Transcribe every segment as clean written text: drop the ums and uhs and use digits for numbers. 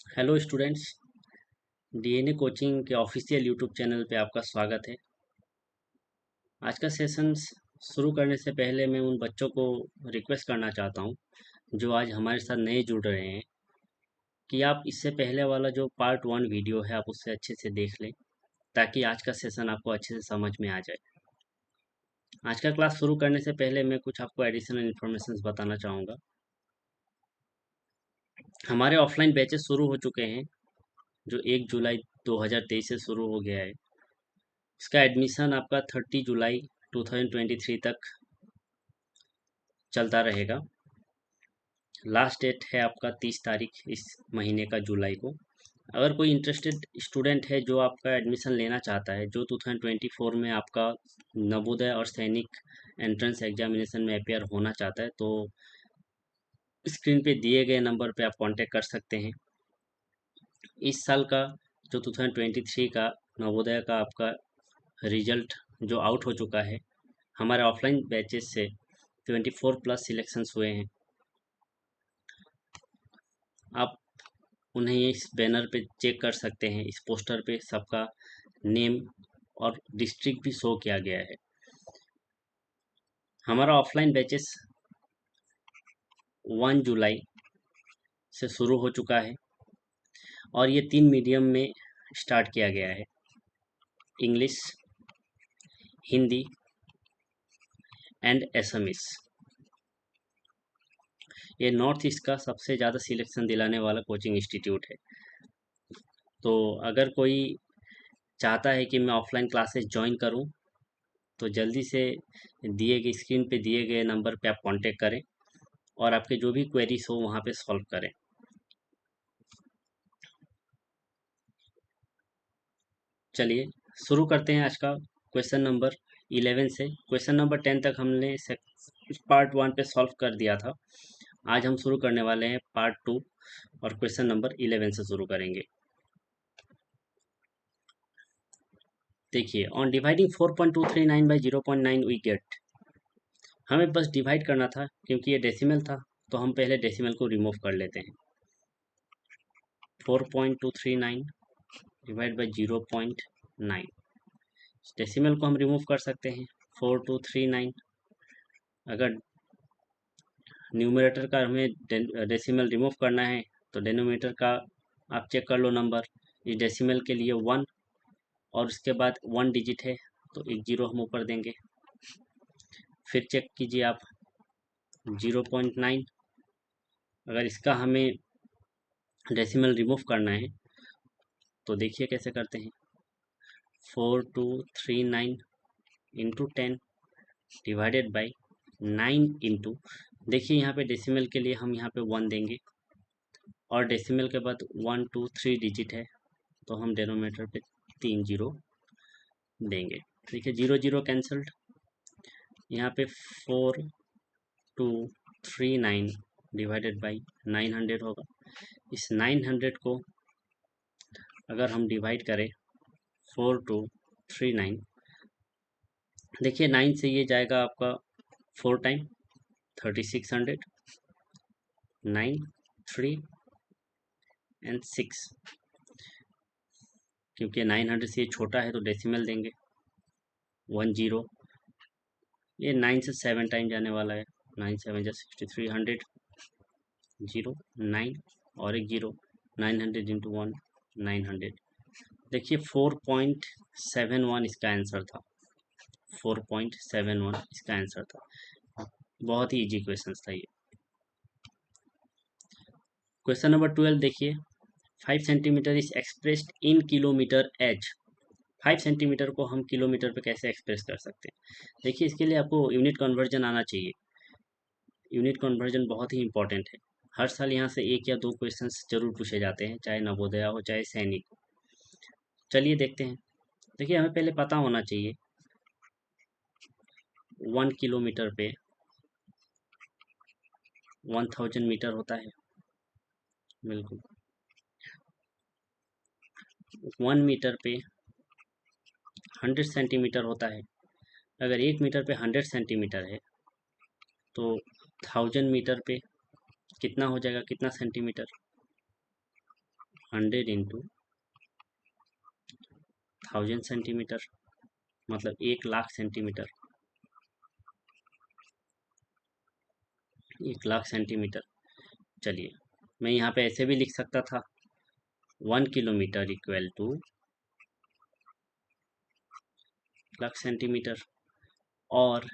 Hello students. DNA coaching के official YouTube channel पे आपका स्वागत है। आज का सेशन शुरू करने से पहले मैं उन बच्चों को रिक्वेस्ट करना चाहता हूँ जो आज हमारे साथ नए जुड़ रहे हैं कि आप इससे पहले वाला जो पार्ट 1 वीडियो है आप उससे अच्छे से देख लें ताकि आज का सेशन आपको अच्छे से समझ में आ जाए। आज का क्लास शुरू करने से पहले मैं कुछ आपको एडिशनल इन्फॉर्मेशन बताना चाहूँगा। हमारे ऑफलाइन बैचेस शुरू हो चुके हैं जो 1 जुलाई 2023 से शुरू हो गया है। इसका एडमिशन आपका 30 जुलाई 2023 तक चलता रहेगा। लास्ट डेट है आपका 30 तारीख इस महीने का जुलाई को। अगर कोई इंटरेस्टेड स्टूडेंट है जो आपका एडमिशन लेना चाहता है, जो 2024 में आपका नवोदय और सैनिक एंट्रेंस एग्जामिनेशन में अपेयर होना चाहता है, तो स्क्रीन पे दिए गए नंबर पे आप कांटेक्ट कर सकते हैं। इस साल का जो 2023 का नवोदय का आपका रिजल्ट जो आउट हो चुका है, हमारे ऑफलाइन बैचेस से 24 प्लस सिलेक्शंस हुए हैं। आप उन्हें इस बैनर पे चेक कर सकते हैं। इस पोस्टर पे सबका नेम और डिस्ट्रिक्ट भी शो किया गया है। हमारा ऑफलाइन बैचेस 1 जुलाई से शुरू हो चुका है और ये 3 मीडियम में स्टार्ट किया गया है, इंग्लिश, हिंदी एंड एसएमएस। ये नॉर्थ ईस्ट का सबसे ज़्यादा सिलेक्शन दिलाने वाला कोचिंग इंस्टीट्यूट है। तो अगर कोई चाहता है कि मैं ऑफलाइन क्लासेस ज्वाइन करूं, तो जल्दी से दिए गए स्क्रीन पे दिए गए नंबर पे आप कांटेक्ट करें और आपके जो भी क्वेरीज हो वहाँ पे सॉल्व करें। चलिए शुरू करते हैं आज का क्वेश्चन नंबर 11 से। क्वेश्चन नंबर 10 तक हमने पार्ट 1 पे सॉल्व कर दिया था। आज हम शुरू करने वाले हैं पार्ट 2 और क्वेश्चन नंबर 11 से शुरू करेंगे। देखिए, on dividing 4.239 by 0.9 we get. हमें बस डिवाइड करना था क्योंकि ये डेसिमल था, तो हम पहले डेसिमल को रिमूव कर लेते हैं। 4.239 डिवाइड बाई 0.9, डेसिमल को हम रिमूव कर सकते हैं। 4239, अगर न्यूमरेटर का हमें डेसिमल रिमूव करना है तो डेनोमीटर का आप चेक कर लो नंबर। इस डेसिमल के लिए 1 और उसके बाद 1 डिजिट है तो एक जीरो हम ऊपर देंगे। फिर चेक कीजिए आप 0.9, अगर इसका हमें डेसिमल रिमूव करना है तो देखिए कैसे करते हैं। 4239 इंटू 10 डिवाइडेड बाई 9 इंटू, देखिए यहाँ पे डेसिमल के लिए हम यहाँ पे 1 देंगे और डेसिमल के बाद 1 2 3 डिजिट है तो हम डेनोमीटर पे 3 जीरो देंगे। देखिए जीरो जीरो कैंसल्ड, यहाँ पे 4239 डिवाइडेड बाई 900 होगा। इस 900 को अगर हम डिवाइड करें 4239, देखिए 9 से ये जाएगा आपका 4 टाइम 3600, 9 3 एंड 6, क्योंकि 900 से ये छोटा है तो डेसिमल देंगे 1 जीरो। ये 9 से 7 टाइम जाने वाला है, 9 7 जा 63, 100 जीरो 9 और एक जीरो, 900 इंटू 1 900। देखिए 4.71 इसका आंसर था। 4.71 इसका आंसर था। बहुत ही इजी क्वेश्चन था ये। क्वेश्चन नंबर 12 देखिए, 5 centimetre is expressed in kilometre H. 5 centimetre को हम किलोमीटर पे कैसे एक्सप्रेस कर सकते हैं? देखिए इसके लिए आपको यूनिट कन्वर्जन आना चाहिए। यूनिट कन्वर्जन बहुत ही इंपॉर्टेंट है। हर साल यहाँ से एक या दो क्वेश्चंस जरूर पूछे जाते हैं, चाहे नवोदय हो चाहे सैनिक हो। चलिए देखते हैं। देखिए हमें पहले पता होना चाहिए 1 किलोमीटर पे 1000 मीटर होता है। बिल्कुल। 1 मीटर पे 100 सेंटीमीटर होता है। अगर 1 मीटर पे 100 सेंटीमीटर है तो 1000 मीटर पे कितना हो जाएगा, कितना सेंटीमीटर? 100 इंटू 1000 सेंटीमीटर, मतलब 1,00,000 सेंटीमीटर, 1,00,000 सेंटीमीटर। चलिए, मैं यहाँ पे ऐसे भी लिख सकता था 1 किलोमीटर इक्वल टू 1,00,000 सेंटीमीटर, और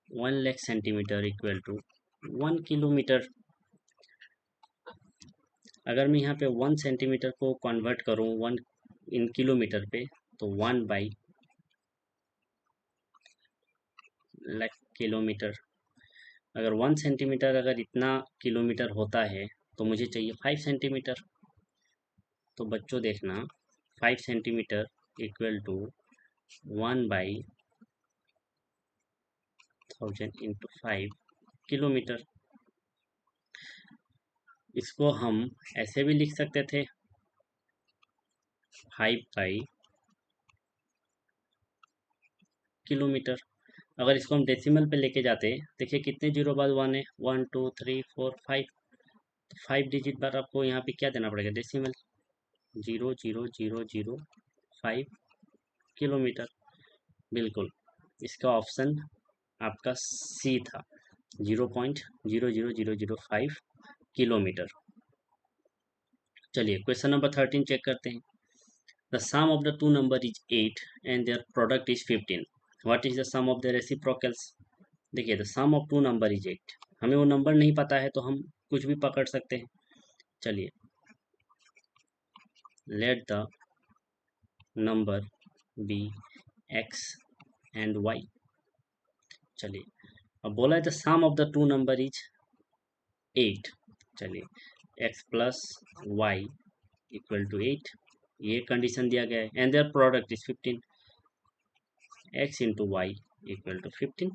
1,00,000 सेंटीमीटर इक्वल टू 1 किलोमीटर। अगर मैं यहाँ पे 1 सेंटीमीटर को कन्वर्ट करूँ 1 इन किलोमीटर पे, तो 1/1,00,000 किलोमीटर। अगर 1 सेंटीमीटर अगर इतना किलोमीटर होता है तो मुझे चाहिए 5 सेंटीमीटर। तो बच्चों देखना, 5 centimetre equal to 1/1000 into 5 kilometre. इसको हम ऐसे भी लिख सकते थे 5 किलोमीटर। अगर इसको हम डेसिमल पे लेके जाते, देखिए कितने जीरो बाद 1 है, 1 2 3 4 5, 5 डिजिट बार आपको यहाँ पे क्या देना पड़ेगा, डेसिमल, 0.00005 किलोमीटर। बिल्कुल, इसका ऑप्शन आपका सी था, 0.00005 किलोमीटर। चलिए क्वेश्चन नंबर 13 चेक करते हैं। The sum of the two number is 8 and their product is 15। What is the sum of the reciprocals? देखिए, the sum of two number is 8। हमें वो नंबर नहीं पता है तो हम कुछ भी पकड़ सकते हैं। चलिए, let the number be x and y। चलिए, अब बोला है the sum of the two number is 8। चलिए, x plus y equal to 8, ये कंडीशन दिया गया है, and their product is 15, x into y equal to 15।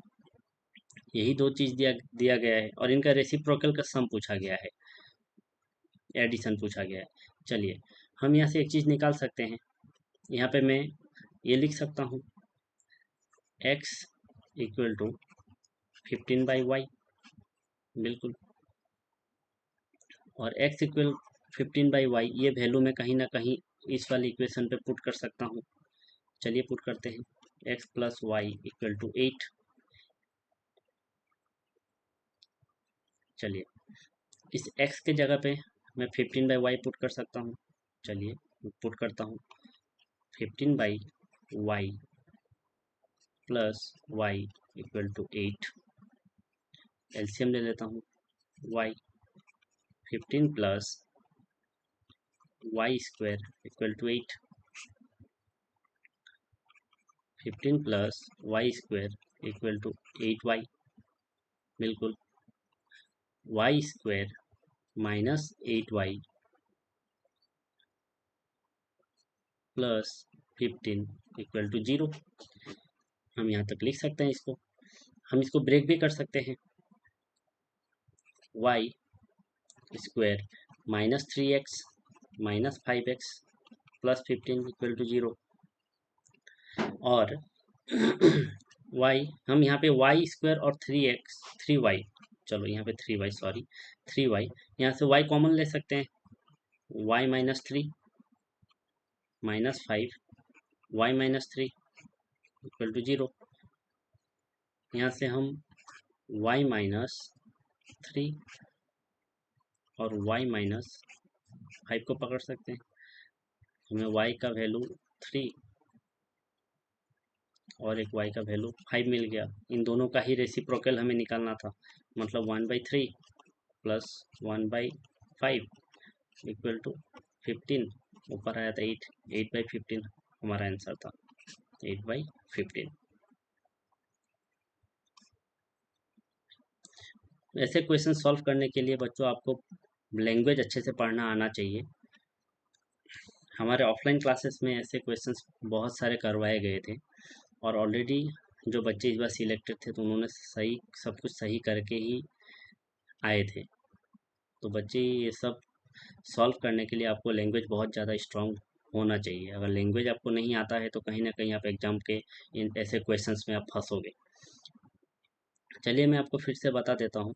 यही दो चीज दिया गया है, और इनका रेसिप्रोकल का सम पूछा गया है, एडिशन पूछा गया है। चलिए, हम यहाँ से एक चीज निकाल सकते हैं। यहाँ पे मैं ये लिख सकता हूँ x इक्वल टू 15/y, बिल्कुल, और x इक्वल 15/y, ये वैल्यू मैं कहीं ना कहीं इस वाली इक्वेशन पे पुट कर सकता हूँ। चलिए पुट करते हैं, x plus y equal to 8। चलिए, इस x के जगह पे मैं 15/y पुट कर सकता हूँ। चलिए पुट करता हूँ, 15/y plus y equal to 8। LCM ले लेता हूँ, y 15 plus y square equal to 8, 15 plus y square equal to 8y, बिल्कुल, y square minus 8y plus 15 equal to 0। हम यहाँ तक लिख सकते हैं इसको। हम इसको ब्रेक भी कर सकते हैं, y square minus 3x minus 5x plus 15 equal to 0, और y, हम यहाँ पे वाई स्क्वायर और 3x 3y, चलो यहाँ पे 3y, सॉरी 3y, यहाँ से y कॉमन ले सकते हैं, y minus 3 minus 5 y minus 3 equal to 0। यहाँ से हम y माइनस 3 और y माइनस 5 को पकड़ सकते हैं। हमें y का वैल्यू 3 और एक y का वैल्यू 5 मिल गया। इन दोनों का ही रेसिप्रोकल हमें निकालना था, मतलब 1/3 प्लस 1/5 इक्वल टू 15, ऊपर आया था 8, 8/15 हमारा आंसर था, 8/15। ऐसे क्वेश्चन सॉल्व करने के लिए बच्चों आपको लैंग्वेज अच्छे से पढ़ना आना चाहिए। हमारे ऑफलाइन क्लासेस में ऐसे क्वेश्चंस बहुत सारे करवाए गए थे, और ऑलरेडी जो बच्चे इस बार सिलेक्टेड थे तो उन्होंने सही सब कुछ सही करके ही आए थे। तो बच्चे ये सब सॉल्व करने के लिए आपको लैंग्वेज बहुत ज़्यादा स्ट्रांग होना चाहिए। अगर लैंग्वेज आपको नहीं आता है तो कहीं ना कहीं आप एग्जाम के इन ऐसे क्वेश्चंस में आप फंसोगे। चलिए मैं आपको फिर से बता देता हूँ,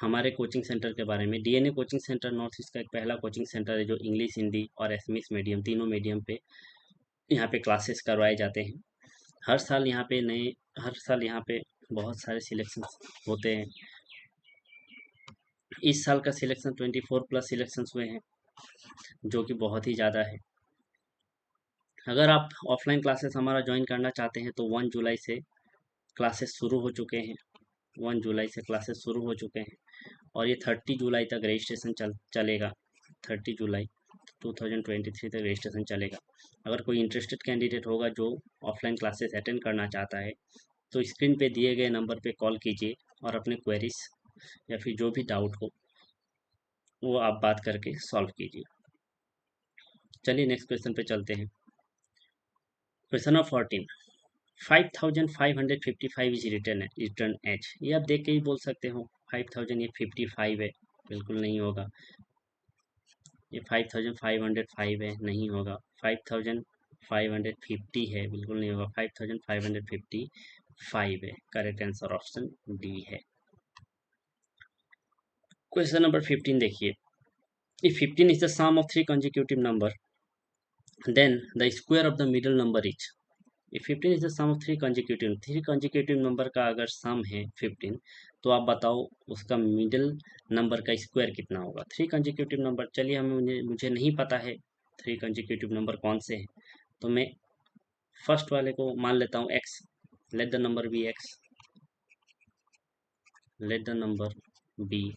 हमारे कोचिंग सेंटर के बारे में। DNA coaching centre north east का एक पहला कोचिंग सेंटर है जो इंग्लिश, हिंदी और एसएमएस मीडियम तीनों मीडियम पे यहाँ पे क्लासेस करवाए जाते हैं। हर साल यहाँ पे नए हर साल यहाँ पे बहुत सारे सिलेक्शन होते हैं। इस साल का सिलेक्शन 24 प्लस सिलेक्शन हुए हैं, जो कि बहुत ही ज़्यादा है। अगर आप ऑफलाइन क्लासेस हमारा ज्वाइन करना चाहते हैं तो 1 जुलाई से क्लासेस शुरू हो चुके हैं। 1 जुलाई से क्लासेस शुरू हो चुके हैं और ये 30 जुलाई तक रजिस्ट्रेशन चलेगा। 30 जुलाई 2023 तक रजिस्ट्रेशन चलेगा। अगर कोई इंटरेस्टेड कैंडिडेट होगा जो ऑफलाइन क्लासेस अटेंड करना चाहता है तो स्क्रीन पे दिए गए नंबर पे कॉल कीजिए और अपने क्वेरीज या फिर जो भी डाउट हो वो आप बात करके सॉल्व कीजिए। चलिए नेक्स्ट क्वेश्चन पे चलते हैं। Question number 14, 5555 is return H. ये आप देख के ही बोल सकते हो 5000 ये 55 है, बिल्कुल नहीं होगा। ये 5505 है, नहीं होगा। 5550 है, बिल्कुल नहीं होगा। 5555 है, करेक्ट आंसर ऑप्शन डी है। क्वेश्चन नंबर 15 देखिए, if 15 is the sum of three consecutive number, then the square of the middle number is। if 15 is the sum of three consecutive number का अगर सम है 15, तो आप बताओ उसका मिडिल नंबर का स्क्वायर कितना होगा। थ्री consecutive नंबर, चलिए मुझे नहीं पता है थ्री consecutive नंबर कौन से हैं, तो मैं फर्स्ट वाले को मान लेता हूँ x। Let the number be x, let the number be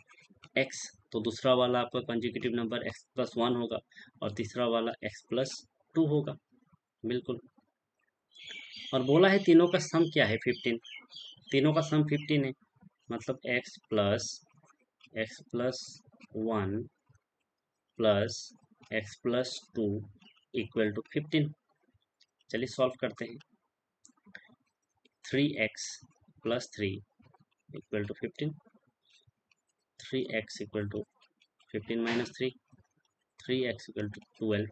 x। तो दूसरा वाला आपका कंजिक्यूटिव नंबर x+1 होगा और तीसरा वाला x+2 होगा, बिल्कुल। और बोला है तीनों का सम क्या है 15, तीनों का सम 15 है, मतलब x+1 plus x+2 equal to 15। चलिए सॉल्व करते हैं। 3x+3 equal to 15, 3x equal to 15 - 3, 3x equal to 12,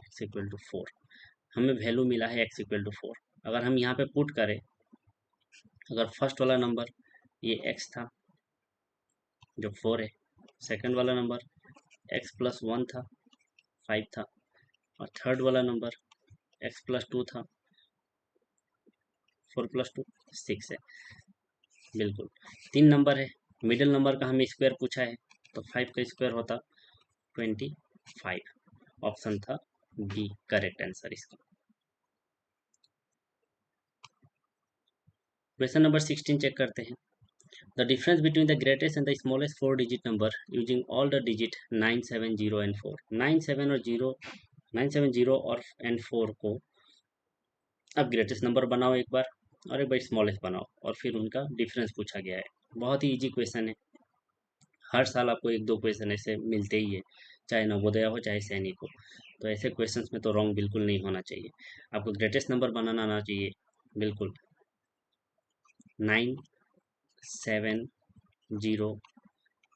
x equal to 4। हमें वैल्यू मिला है x इक्वल टू 4। अगर हम यहाँ पे पुट करें, अगर फर्स्ट वाला नंबर ये x था जो 4 है, सेकंड वाला नंबर x+1 था 5 था, और थर्ड वाला नंबर x+2 था 4+2 6 है, बिल्कुल। 3 नंबर है, मिडिल नंबर का हमें स्क्वायर पूछा है, तो 5 का स्क्वायर होता 25। ऑप्शन था बी करेक्ट आंसर इसका। क्वेश्चन नंबर 16 चेक करते हैं। The difference between the greatest and the smallest 4 digit number using all the digit 9, 7, 0 and 4। 9, 7 और 0, 9, 7, 0 और एंड 4 को अब ग्रेटेस्ट नंबर बनाओ एक बार और एक बार स्मॉलेस्ट बनाओ और फिर उनका डिफरेंस पूछा गया है। बहुत ही इजी क्वेश्चन है, हर साल आपको एक दो क्वेश्चन ऐसे मिलते ही है, चाहे नवोदय हो चाहे सैनिक हो। तो ऐसे क्वेश्चंस में तो रॉन्ग बिल्कुल नहीं होना चाहिए। आपको ग्रेटेस्ट नंबर बनाना आना चाहिए, बिल्कुल। 9, 7, 0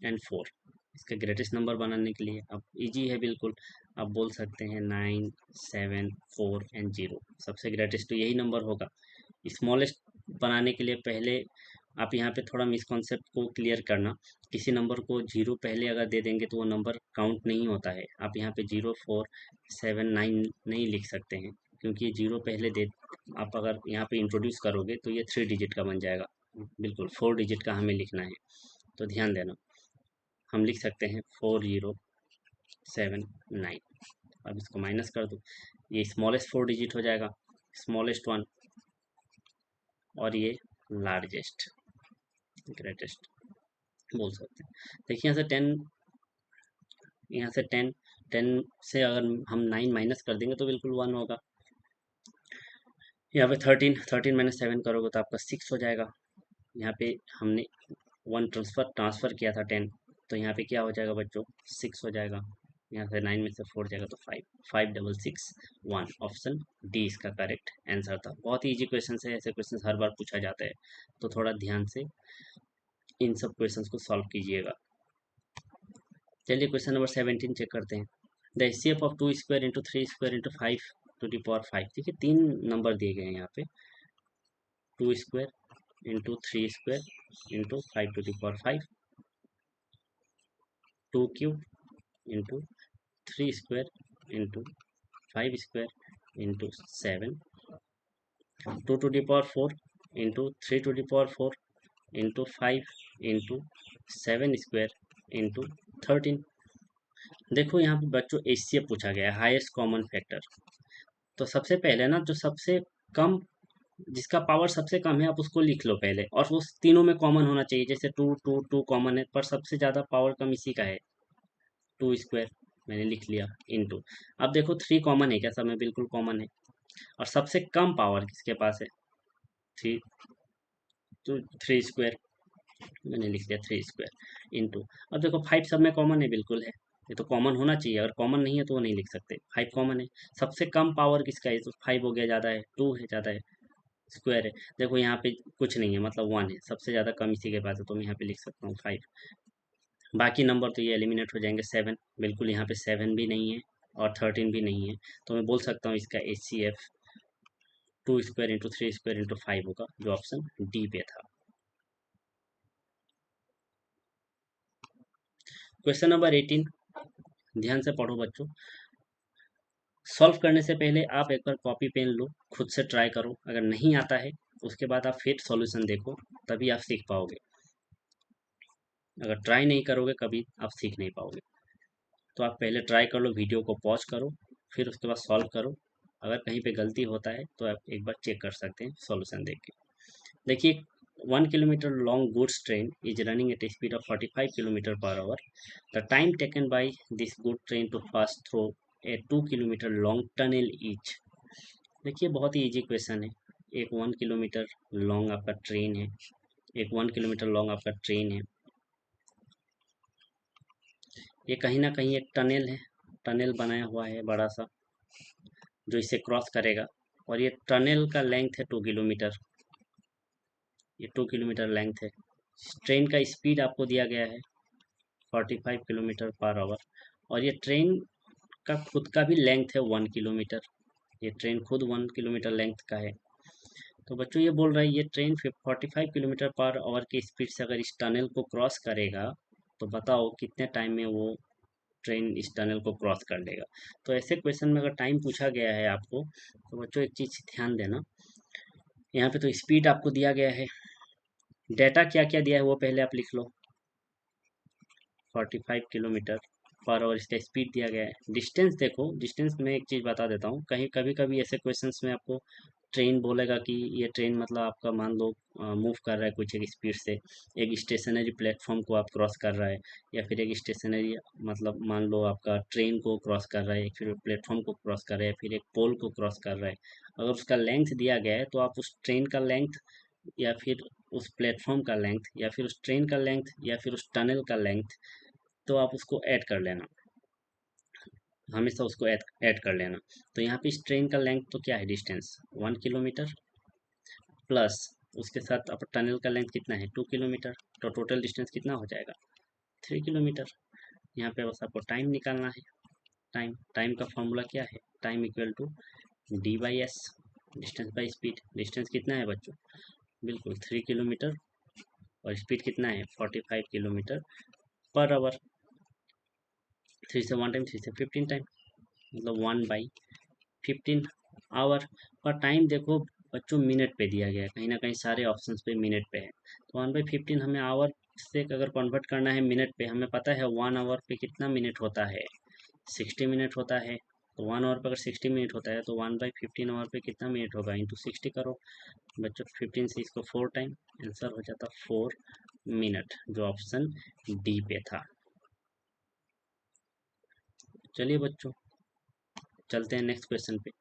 एंड 4, इसका ग्रेटेस्ट नंबर बनाने के लिए अब इजी है बिल्कुल। आप बोल सकते हैं 9, 7, 4 एंड 0, सबसे ग्रेटेस्ट तो यही नंबर होगा। स्मॉलेस्ट बनाने के लिए पहले आप यहाँ पे थोड़ा मिसकॉन्सेप्ट को क्लियर करना। किसी नंबर को 0 पहले अगर दे देंगे तो वो नंबर काउंट नहीं होता है। आप यहाँ पे 0, 4, 7, 9 नहीं लिख सकते हैं, क्योंकि ये 0 पहले दे, आप अगर यहाँ पे इंट्रोड्यूस करोगे तो ये 3 डिजिट का बन जाएगा, बिल्कुल 4 डिजिट का हमें लिखना है, तो ध्यान देना। हम लिख सकते हैं 4079। अब इसको माइनस कर दो, ये स्मॉलेस्ट 4 डिजिट हो जाएगा, स्मॉलेस्ट 1, और ये लार्जेस्ट ग्रेटेस्ट बोल सकते हैं। देखिए यहाँ से 10, यहाँ से 10, 10 से अगर हम 9 माइनस कर देंगे तो बिल्कुल 1 होगा। यहाँ पे 13, 13 - 7 करोगे तो आपका 6 हो जाएगा। यहाँ पे हमने 1 ट्रांसफ़र किया था 10, तो यहाँ पे क्या हो जाएगा बच्चों 6 हो जाएगा। यहाँ से 9 में से 4 जाएगा तो 5, 5661। ऑप्शन डी इसका करेक्ट आंसर था। बहुत ही इजी क्वेश्चन है, ऐसे क्वेश्चन हर बार पूछा जाता है, तो थोड़ा ध्यान से इन सब क्वेश्चंस को सॉल्व कीजिएगा। चलिए क्वेश्चन नंबर 17 चेक करते हैं। The HCF of 2 square into 3 square into 5 to the power 5। देखिए 3 नंबर दिए गए हैं यहाँ पे, 2 square into 3 square into 5 to the power 5। Two cube into three square into five square into seven, two to the power four into three to the power four into five into seven square into 13। देखो यहाँ पे बच्चों HCF पूछा गया है, highest common factor. तो सबसे पहले ना जो सबसे कम, जिसका पावर सबसे कम है आप उसको लिख लो पहले, और वो तीनों में कॉमन होना चाहिए। जैसे टू टू टू कॉमन है, पर सबसे ज़्यादा पावर कम इसी का है, टू स्क्वायर मैंने लिख लिया इंटू। अब देखो थ्री कॉमन है क्या? सब में बिल्कुल कॉमन है। और सबसे कम पावर किसके पास है? थ्री, तो थ्री स्क्वायर मैंने लिख दिया, थ्री स्क्वायर इंटू। अब देखो फाइव सब में कॉमन है, बिल्कुल है, ये तो कॉमन होना चाहिए। अगर कॉमन नहीं है तो वो नहीं लिख सकते, फाइव कॉमन है। सबसे कम पावर किसका है? तो फाइव हो गया, ज़्यादा है, टू है, ज़्यादा है, स्क्वायर है। देखो यहाँ पे कुछ नहीं है, मतलब वन है, सबसे ज़्यादा कम इसी के पास है, तो मैं यहाँ पे लिख सकता हूँ फाइव। बाकी नंबर तो ये एलिमिनेट हो जाएंगे। सेवन, बिल्कुल यहाँ पे सेवन भी नहीं है और 13 भी नहीं है, तो मैं बोल सकता हूँ इसका HCF two square into three square into five होगा, जो ऑप्शन डी पे था। क्वेश्चन नंबर 18, ध्यान से पढ़ो बच्चों। सॉल्व करने से पहले आप एक बार कॉपी पेन लो, खुद से ट्राई करो। अगर नहीं आता है उसके बाद आप फिर सॉल्यूशन देखो, तभी आप सीख पाओगे। अगर ट्राई नहीं करोगे कभी आप सीख नहीं पाओगे। तो आप पहले ट्राई कर लो, वीडियो को पॉज करो, फिर उसके बाद सॉल्व करो। अगर कहीं पे गलती होता है तो आप एक बार चेक कर सकते हैं सॉल्यूशन देख के। देखिए, 1 kilometre long goods train is running at a speed of 45 kilometre per hour. The time taken by this good train to pass through a 2 kilometre long tunnel each. देखिए बहुत ही इजी क्वेश्चन है। एक 1 kilometre long आपका train है, एक 1 kilometre long आपका train है, ये कहीं ना कहीं एक टनल है, टनल बनाया हुआ है बड़ा सा, जो इसे क्रॉस करेगा। और ये टनल का लेंथ है 2 किलोमीटर, ये 2 किलोमीटर लेंथ है। ट्रेन का स्पीड आपको दिया गया है 45 किलोमीटर पर आवर, और ये ट्रेन का खुद का भी लेंथ है 1 किलोमीटर। ये ट्रेन खुद 1 किलोमीटर लेंथ का है। तो बच्चों ये बोल रहा है ये ट्रेन 45 किलोमीटर पर आवर की स्पीड से अगर इस टनल को क्रॉस करेगा, तो बताओ कितने टाइम में वो ट्रेन इस टनल को क्रॉस कर लेगा। तो ऐसे क्वेश्चन में अगर टाइम पूछा गया है आपको, तो बच्चों एक चीज़ ध्यान देना, यहाँ पे तो स्पीड आपको दिया गया है, डेटा क्या क्या दिया है वो पहले आप लिख लो। 45 किलोमीटर पर आवर इसका स्पीड दिया गया है। डिस्टेंस देखो, डिस्टेंस में एक चीज़ बता देता हूँ, कहीं कभी कभी ऐसे क्वेश्चंस में आपको ट्रेन बोलेगा कि ये ट्रेन मतलब आपका मान लो मूव कर रहा है कुछ एक स्पीड से, एक स्टेशनरी प्लेटफॉर्म को आप क्रॉस कर रहा है, या फिर एक स्टेशनरी मतलब मान लो आपका ट्रेन को क्रॉस कर रहा है, फिर प्लेटफॉर्म को क्रॉस कर रहा है, फिर एक पोल को क्रॉस कर रहा है। अगर उसका लेंथ दिया गया है तो आप उस ट्रेन का लेंथ, या फिर उस प्लेटफॉर्म का लेंथ, या फिर उस ट्रेन का लेंथ, या फिर उस टनल का लेंथ, तो आप उसको ऐड कर लेना, हमेशा उसको ऐड कर लेना। तो यहाँ पे इस ट्रेन का लेंथ तो क्या है, डिस्टेंस 1 किलोमीटर, प्लस उसके साथ अब टनल का लेंथ कितना है 2 किलोमीटर, तो टोटल डिस्टेंस कितना हो जाएगा 3 किलोमीटर। यहाँ पे बस आपको टाइम निकालना है। टाइम टाइम का फॉर्मूला क्या है, time equal to D/S, distance by speed. डिस्टेंस कितना है बच्चों, बिल्कुल 3 किलोमीटर, और स्पीड कितना है 45 किलोमीटर पर आवर। थ्री से 1 टाइम, थ्री से 15 टाइम, मतलब 1/15 आवर। और टाइम देखो बच्चों मिनट पे दिया गया है, कहीं ना कहीं सारे ऑप्शंस पे मिनट पे है, तो 1/15 हमें आवर से अगर कन्वर्ट करना है मिनट पे, हमें पता है 1 आवर पे कितना मिनट होता है, 60 मिनट होता है। तो 1 आवर पे अगर 60 मिनट होता है तो 1/15 आवर पे कितना मिनट होगा, इंटू 60 करो बच्चों, 15 से इसको 4 टाइम, आंसर हो जाता 4 मिनट, जो ऑप्शन डी पे था। चलिए बच्चों चलते हैं नेक्स्ट क्वेश्चन पे।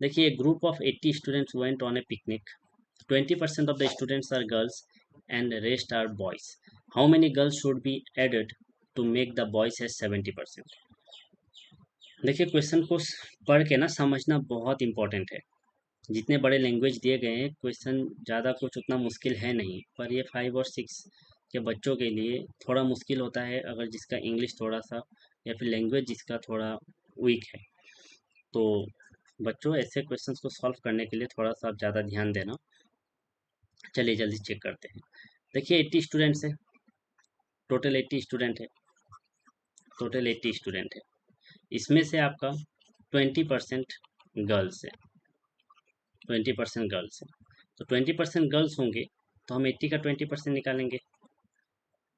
देखिए, group of 80 students went on A picnic. 20% of the students are girls and rest are boys. How many girls should be added to make the boys as 70%? देखिए question को पढ़ के ना समझना बहुत इंपॉर्टेंट है। जितने बड़े लैंग्वेज दिए गए हैं, क्वेश्चन ज़्यादा कुछ उतना मुश्किल है नहीं, पर ये 5 और 6 के बच्चों के लिए थोड़ा मुश्किल होता है, अगर जिसका इंग्लिश थोड़ा सा या फिर लैंग्वेज जिसका थोड़ा वीक है। तो बच्चों ऐसे क्वेश्चंस को सॉल्व करने के लिए थोड़ा सा आप ज़्यादा ध्यान देना। चलिए जल्दी चेक करते हैं। देखिए 80 स्टूडेंट्स है, टोटल 80 स्टूडेंट है, टोटल 80 स्टूडेंट है, इसमें से आपका 20% गर्ल्स है, 20% गर्ल्स है। तो 20% गर्ल्स होंगे तो हम 80 का 20% निकालेंगे,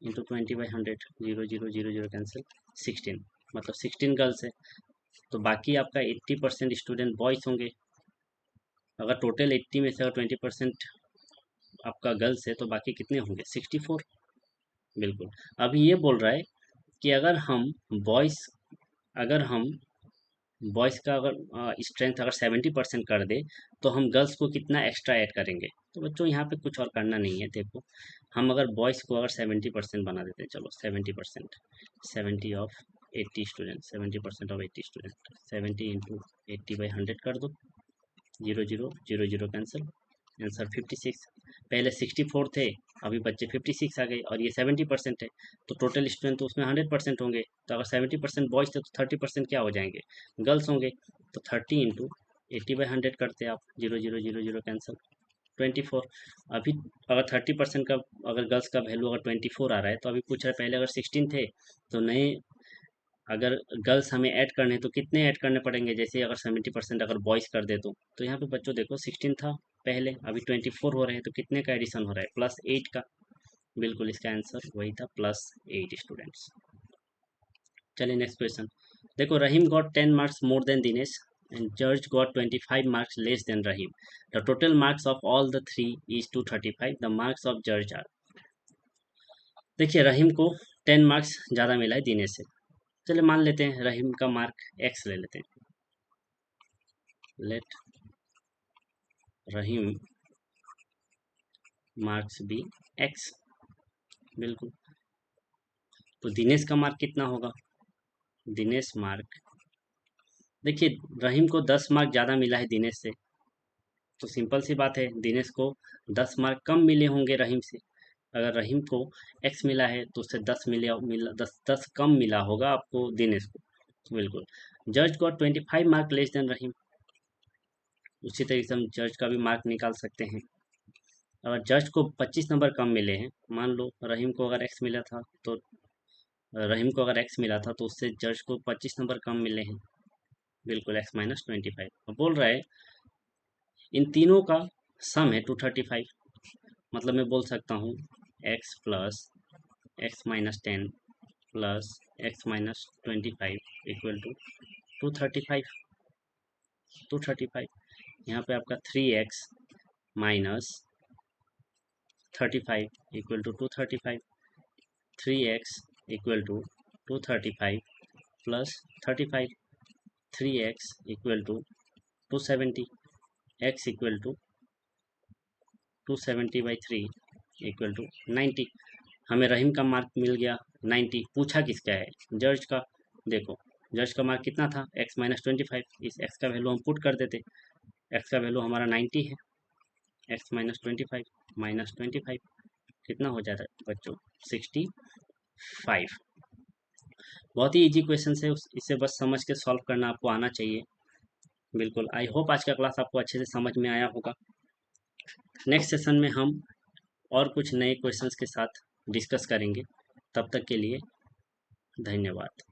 इंटू 20/100, 0 0 0 0 कैंसिल, 16, मतलब 16 गर्ल्स है। तो बाकी आपका 80% स्टूडेंट बॉयज़ होंगे। अगर टोटल 80 में से अगर 20% आपका गर्ल्स है तो बाकी कितने होंगे, 64। बिल्कुल। अभी ये बोल रहा है कि बॉयज़ अगर हम बॉयज़ का अगर स्ट्रेंथ अगर 70% कर दे तो हम गर्ल्स को कितना एक्स्ट्रा ऐड करेंगे। तो बच्चों यहाँ पे कुछ और करना नहीं है। देखो, हम अगर बॉयज़ को अगर 70% बना देते हैं, चलो 70%, 70 of 80 student, 70% of 80 student, 70 into 80/100 कर दो, 0 0 0 0 कैंसिल, आंसर 56। पहले 64 थे, अभी बच्चे 56 आ गए और ये 70% है, तो टोटल स्टूडेंट तो उसमें 100% होंगे। तो अगर 70% बॉयज़ थे तो 30% क्या हो जाएंगे, गर्ल्स होंगे। तो 30 इंटू 80/100 करते आप, 0 0 0 0 कैंसिल, 24। अभी अगर 30% का अगर गर्ल्स का वैल्यू अगर 24 आ रहा है तो अभी पूछ रहा है, पहले अगर 16 थे तो नए अगर गर्ल्स हमें ऐड करने तो कितने ऐड करने पड़ेंगे, जैसे अगर 70% अगर बॉयज़ कर दे तो यहाँ पे बच्चों देखो 16 था पहले, अभी 24 हो रहे हैं, तो कितने का एडिशन हो रहा है, +8 का। बिल्कुल, इसका आंसर वही था, +8 स्टूडेंट्स। चलिए नेक्स्ट क्वेश्चन। देखो, Rahim got 10 marks more than Dinesh and George got 25 marks less than Rahim. The total marks of all the three is 235। The marks of George are. देखिए, रहीम को 10 मार्क्स ज़्यादा मिला है दिनेश से। चलिए मान लेते हैं रहीम का मार्क x ले लेते हैं। लेट रहीम मार्क्स बी x। बिल्कुल। तो दिनेश का मार्क कितना होगा, दिनेश मार्क, देखिए रहीम को 10 मार्क ज़्यादा मिला है दिनेश से, तो सिंपल सी बात है, दिनेश को 10 मार्क कम मिले होंगे रहीम से। अगर रहीम को x मिला है तो उससे 10 कम मिला होगा आपको दिनेश को। बिल्कुल। जज गॉट 25 मार्क लेस देन रहीम। उसी तरीके से हम जज का भी मार्क निकाल सकते हैं। अगर जज को 25 नंबर कम मिले हैं, मान लो रहीम को अगर x मिला था तो उससे जज को 25 नंबर कम मिले हैं। बिल्कुल, x माइनस 25। अब बोल रहा है इन तीनों का सम है 235, मतलब मैं बोल सकता हूँ x plus x minus 10 plus x minus 25 equal to 235। यहाँ पे आपका 3x minus 35 equal to 235, 3x equal to 235 plus 35, 3x equal to 270, x equal to 270/3 equal to 90। हमें रहीम का मार्क मिल गया 90। पूछा किसका है, जज का। देखो, जज का मार्क कितना था, x माइनस 25। इस x का वैल्यू हम पुट कर देते, x का वैल्यू हमारा 90 है, x माइनस 25 माइनस 25 कितना हो जाता है बच्चों, 65। बहुत ही इजी क्वेश्चन है, इसे बस समझ के सॉल्व करना आपको आना चाहिए। बिल्कुल, आई होप आज का क्लास आपको अच्छे से समझ में आया होगा। नेक्स्ट सेशन में हम और कुछ नए क्वेश्चंस के साथ डिस्कस करेंगे। तब तक के लिए धन्यवाद।